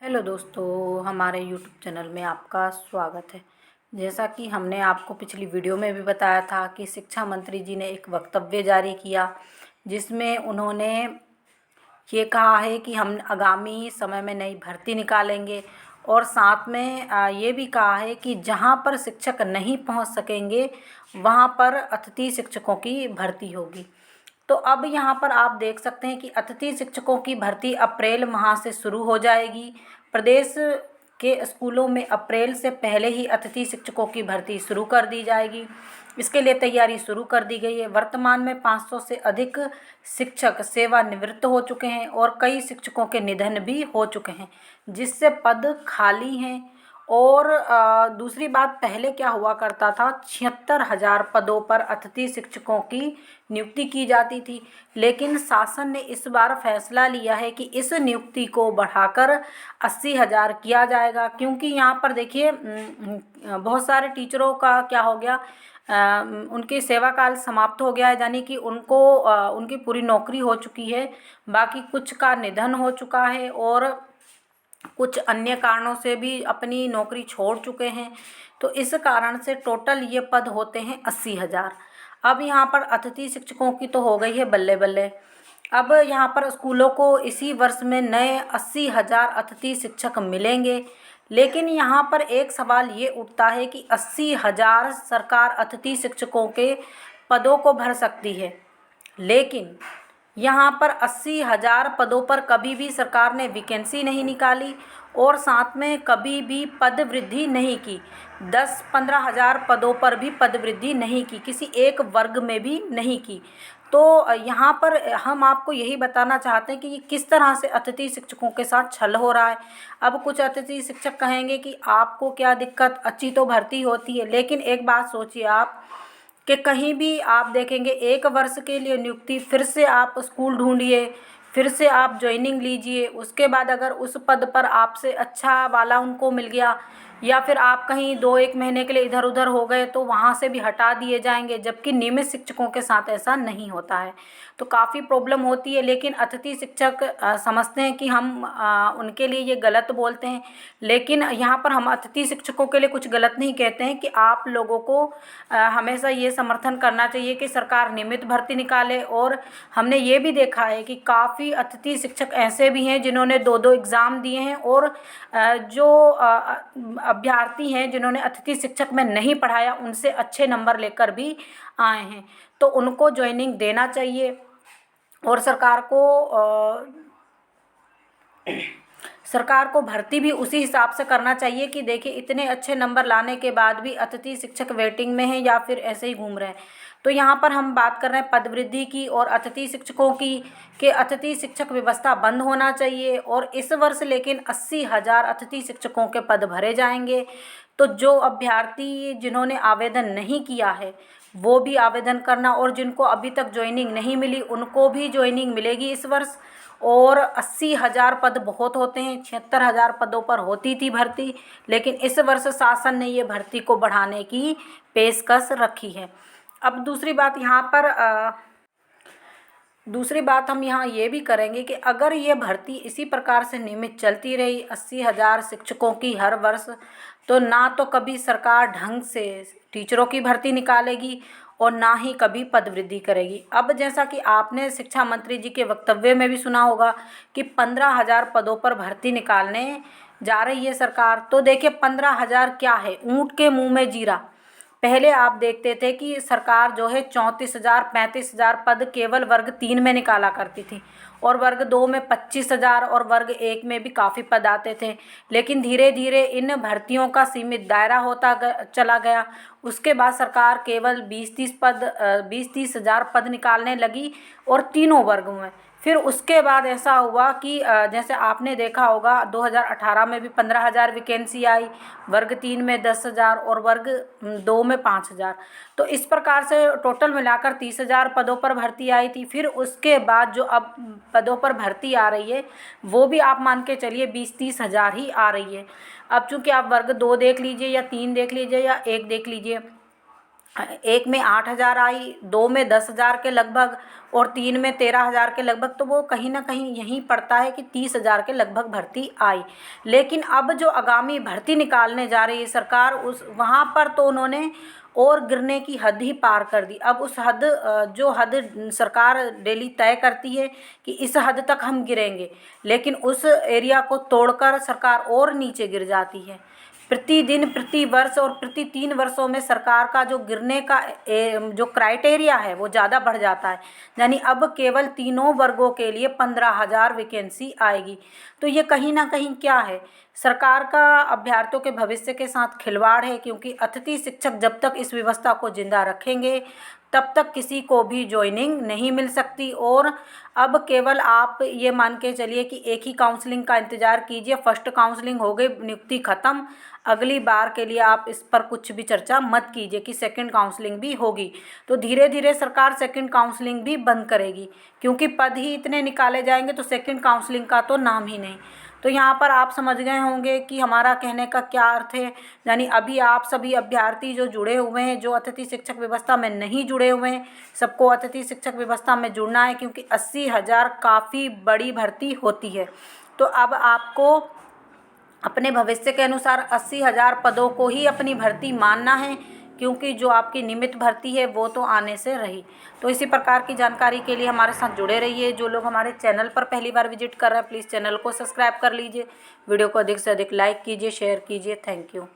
Hello दोस्तों, हमारे YouTube channel में आपका स्वागत है। जैसा कि हमने आपको पिछली वीडियो में भी बताया था कि शिक्षा मंत्री जी ने एक वक्तव्य जारी किया, जिसमें उन्होंने ये कहा है कि हम आगामी समय में नई भर्ती निकालेंगे और साथ में ये भी कहा है कि जहाँ पर शिक्षक नहीं पहुँच सकेंगे वहाँ पर अतिथि शिक्षकों की भर्ती होगी। तो अब यहाँ पर आप देख सकते हैं कि अतिथि शिक्षकों की भर्ती अप्रैल माह से शुरू हो जाएगी। प्रदेश के स्कूलों में अप्रैल से पहले ही अतिथि शिक्षकों की भर्ती शुरू कर दी जाएगी। इसके लिए तैयारी शुरू कर दी गई है। वर्तमान में 500 से अधिक शिक्षक सेवानिवृत्त हो चुके हैं और कई शिक्षकों के निधन भी हो चुके हैं, जिससे पद खाली हैं। और दूसरी बात, पहले क्या हुआ करता था, 76,000 पदों पर अतिथि शिक्षकों की नियुक्ति की जाती थी। लेकिन शासन ने इस बार फैसला लिया है कि इस नियुक्ति को बढ़ाकर 80,000 किया जाएगा, क्योंकि यहाँ पर देखिए बहुत सारे टीचरों का क्या हो गया, उनकी सेवा काल समाप्त हो गया है, यानी कि उनको उनकी पूरी नौकरी हो चुकी है। बाकी कुछ का निधन हो चुका है और कुछ अन्य कारणों से भी अपनी नौकरी छोड़ चुके हैं। तो इस कारण से टोटल ये पद होते हैं 80,000। अब यहाँ पर अतिथि शिक्षकों की तो हो गई है बल्ले बल्ले। अब यहाँ पर स्कूलों को इसी वर्ष में नए 80,000 अतिथि शिक्षक मिलेंगे। लेकिन यहाँ पर एक सवाल ये उठता है कि 80,000 सरकार अतिथि शिक्षकों के पदों को भर सकती है, लेकिन यहाँ पर 80,000 पदों पर कभी भी सरकार ने वैकेंसी नहीं निकाली और साथ में कभी भी पद वृद्धि नहीं की। 10-15 हज़ार पदों पर भी पद वृद्धि नहीं की, किसी एक वर्ग में भी नहीं की। तो यहाँ पर हम आपको यही बताना चाहते हैं कि ये किस तरह से अतिथि शिक्षकों के साथ छल हो रहा है। अब कुछ अतिथि शिक्षक कहेंगे कि आपको क्या दिक्कत, अच्छी तो भर्ती होती है। लेकिन एक बात सोचिए आप कि कहीं भी आप देखेंगे 1 वर्ष के लिए नियुक्ति, फिर से आप स्कूल ढूंढिए, फिर से आप ज्वाइनिंग लीजिए, उसके बाद अगर उस पद पर आपसे अच्छा वाला उनको मिल गया या फिर आप कहीं 2-1 महीने के लिए इधर उधर हो गए तो वहाँ से भी हटा दिए जाएंगे, जबकि नियमित शिक्षकों के साथ ऐसा नहीं होता है। तो काफ़ी प्रॉब्लम होती है। लेकिन अतिथि शिक्षक समझते हैं कि हम उनके लिए ये गलत बोलते हैं, लेकिन यहाँ पर हम अतिथि शिक्षकों के लिए कुछ गलत नहीं कहते हैं कि आप लोगों को हमेशा ये समर्थन करना चाहिए कि सरकार नियमित भर्ती निकाले। और हमने ये भी देखा है कि काफ़ी अतिथि शिक्षक ऐसे भी हैं जिन्होंने 2-2 एग्ज़ाम दिए हैं और जो अभ्यर्थी हैं जिन्होंने अतिथि शिक्षक में नहीं पढ़ाया, उनसे अच्छे नंबर लेकर भी आए हैं। तो उनको ज्वाइनिंग देना चाहिए और सरकार को भर्ती भी उसी हिसाब से करना चाहिए कि देखिए इतने अच्छे नंबर लाने के बाद भी अतिथि शिक्षक वेटिंग में हैं या फिर ऐसे ही घूम रहे हैं। तो यहाँ पर हम बात कर रहे हैं पद वृद्धि की और अतिथि शिक्षकों की, कि अतिथि शिक्षक व्यवस्था बंद होना चाहिए। और इस वर्ष लेकिन 80,000 अतिथि शिक्षकों के पद भरे जाएंगे। तो जो अभ्यर्थी जिन्होंने आवेदन नहीं किया है वो भी आवेदन करना, और जिनको अभी तक ज्वाइनिंग नहीं मिली उनको भी ज्वाइनिंग मिलेगी इस वर्ष। और 80,000 पद बहुत होते हैं, 76,000 पदों पर होती थी भर्ती, लेकिन इस वर्ष शासन ने ये भर्ती को बढ़ाने की पेशकश रखी है। अब दूसरी बात हम यहाँ ये भी करेंगे कि अगर ये भर्ती इसी प्रकार से नियमित चलती रही 80,000 शिक्षकों की हर वर्ष, तो ना तो कभी सरकार ढंग से टीचरों की भर्ती निकालेगी और ना ही कभी पद वृद्धि करेगी। अब जैसा कि आपने शिक्षा मंत्री जी के वक्तव्य में भी सुना होगा कि 15,000 पदों पर भर्ती निकालने जा रही है सरकार। तो देखिए 15,000 क्या है, ऊँट के मुँह में जीरा। पहले आप देखते थे कि सरकार जो है 34,000 35,000 पद केवल वर्ग 3 में निकाला करती थी और वर्ग 2 में 25,000 और वर्ग 1 में भी काफ़ी पद आते थे। लेकिन धीरे धीरे इन भर्तियों का सीमित दायरा होता चला गया। उसके बाद सरकार केवल 20-30 हज़ार पद निकालने लगी और तीनों वर्गों में। फिर उसके बाद ऐसा हुआ कि जैसे आपने देखा होगा 2018 में भी 15,000 वैकेंसी आई, वर्ग 3 में 10,000 और वर्ग 2 में 5,000। तो इस प्रकार से टोटल मिलाकर 30,000 पदों पर भर्ती आई थी। फिर उसके बाद जो अब पदों पर भर्ती आ रही है वो भी आप मान के चलिए 20-30 हज़ार ही आ रही है। अब चूँकि आप वर्ग 2 देख लीजिए या 3 देख लीजिए या 1 देख लीजिए, एक में 8,000 आई, 2 में 10,000 के लगभग और 3 में 13,000 के लगभग, तो वो कहीं ना कहीं यहीं पड़ता है कि 30,000 के लगभग भर्ती आई। लेकिन अब जो आगामी भर्ती निकालने जा रही है सरकार, उस वहाँ पर तो उन्होंने और गिरने की हद ही पार कर दी। अब उस हद जो हद सरकार डेली तय करती है कि इस हद तक हम गिरेंगे, लेकिन उस एरिया को तोड़कर सरकार और नीचे गिर जाती है। प्रतिदिन, प्रति वर्ष और प्रति 3 वर्षों में सरकार का जो गिरने का जो क्राइटेरिया है वो ज़्यादा बढ़ जाता है। यानी अब केवल तीनों वर्गों के लिए 15,000 वैकेंसी आएगी। तो ये कहीं ना कहीं क्या है, सरकार का अभ्यर्थियों के भविष्य के साथ खिलवाड़ है, क्योंकि अतिथि शिक्षक जब तक इस व्यवस्था को जिंदा रखेंगे तब तक किसी को भी ज्वाइनिंग नहीं मिल सकती। और अब केवल आप ये मान के चलिए कि एक ही काउंसलिंग का इंतज़ार कीजिए, फर्स्ट काउंसलिंग हो गई, नियुक्ति ख़त्म, अगली बार के लिए आप इस पर कुछ भी चर्चा मत कीजिए कि सेकंड काउंसलिंग भी होगी। तो धीरे धीरे सरकार सेकंड काउंसलिंग भी बंद करेगी, क्योंकि पद ही इतने निकाले जाएंगे तो सेकंड काउंसलिंग का तो नाम ही नहीं। तो यहाँ पर आप समझ गए होंगे कि हमारा कहने का क्या अर्थ है। यानी अभी आप सभी अभ्यर्थी जो जुड़े हुए हैं, जो अतिथि शिक्षक व्यवस्था में नहीं जुड़े हुए हैं, सबको अतिथि शिक्षक व्यवस्था में जुड़ना है, क्योंकि 80,000 काफ़ी बड़ी भर्ती होती है। तो अब आपको अपने भविष्य के अनुसार 80,000 पदों को ही अपनी भर्ती मानना है, क्योंकि जो आपकी नियमित भर्ती है वो तो आने से रही। तो इसी प्रकार की जानकारी के लिए हमारे साथ जुड़े रहिए। जो लोग हमारे चैनल पर पहली बार विजिट कर रहे हैं, प्लीज़ चैनल को सब्सक्राइब कर लीजिए, वीडियो को अधिक से अधिक लाइक कीजिए, शेयर कीजिए। Thank you.